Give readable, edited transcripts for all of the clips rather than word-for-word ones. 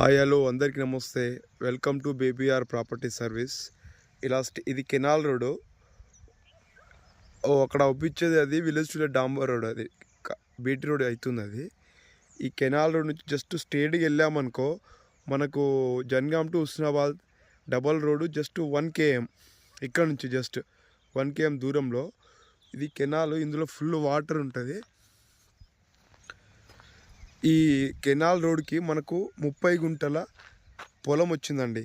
Hi hello అందరికీ నమస్తే. Welcome to బేబీఆర్ ప్రాపర్టీ సర్వీస్. ఇది కెనాల్ రోడ్డు. అక్కడ ఒప్పించేది అది విలేజ్ టు డాంబర్ రోడ్, అది బీటీ రోడ్ అవుతుంది. అది ఈ కెనాల్ రోడ్ నుంచి జస్ట్ స్ట్రేట్గా వెళ్ళామనుకో మనకు Jangaon to Husnabad double road just 1 km. ఇక్కడ నుంచి జస్ట్ 1 km దూరంలో ఇది కెనాల్. ఇందులో ఫుల్ వాటర్ ఉంటుంది. ఈ కెనాల్ రోడ్కి మనకు 30 గుంటల పొలం వచ్చిందండి.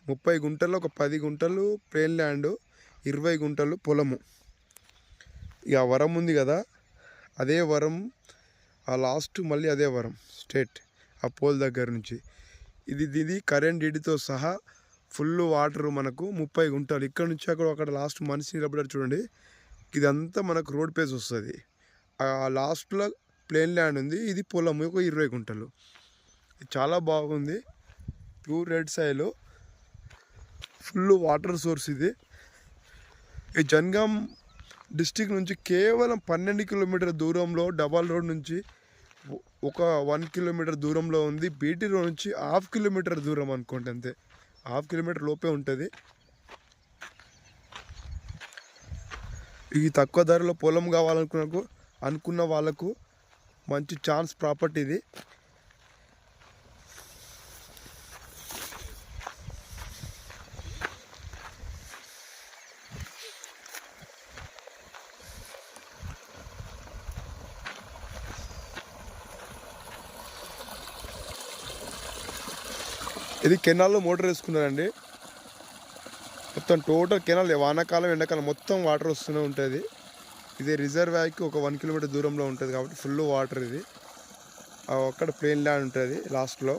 30 గుంటలు, ఒక 10 గుంటలు ప్లేన్ ల్యాండ్, 20 గుంటలు పొలము. ఇక వరం ఉంది కదా, అదే వరం, ఆ లాస్ట్ మళ్ళీ అదే వరం స్ట్రేట్ ఆ పోల్ దగ్గర నుంచి. ఇది కరెంట్ డీడీతో సహా ఫుల్ వాటర్. మనకు 30 గుంటలు ఇక్కడ నుంచి అక్కడ లాస్ట్ మనిషి నిలబడారు చూడండి. ఇదంతా మనకు రోడ్ పేస్ వస్తుంది. ఆ లాస్ట్లో ప్లేన్ ల్యాండ్ ఉంది. ఇది పొలం, ఒక 20 గుంటలు. చాలా బాగుంది. Pure red soil, full water source. ఇది ఈ జన్గాం డిస్టిక్ నుంచి కేవలం 12 కిలోమీటర్ దూరంలో, డబల్ రోడ్ నుంచి ఒక 1 కిలోమీటర్ దూరంలో ఉంది. బీటీ రోడ్ నుంచి 1/2 కిలోమీటర్ దూరం అనుకోండి, అంతే. 1/2 కిలోమీటర్ లోపే ఉంటుంది. ఈ తక్కువ ధరలో పొలం అనుకున్న వాళ్ళకు మంచి ఛాన్స్ ప్రాపర్టీ ఇది. ఇది కెనాల్లో మోటార్ వేసుకున్నారండి. మొత్తం టోటల్ కెనాల్, వానాకాలం ఎండాకాలం మొత్తం వాటర్ వస్తూనే ఉంటుంది. ఇది రిజర్వాయర్కి ఒక 1 కిలోమీటర్ దూరంలో ఉంటుంది కాబట్టి ఫుల్ వాటర్. ఇది అక్కడ ప్లేన్ ల్యాండ్ ఉంటుంది లాస్ట్లో.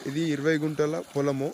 ఇది 20 గుంటల పొలము.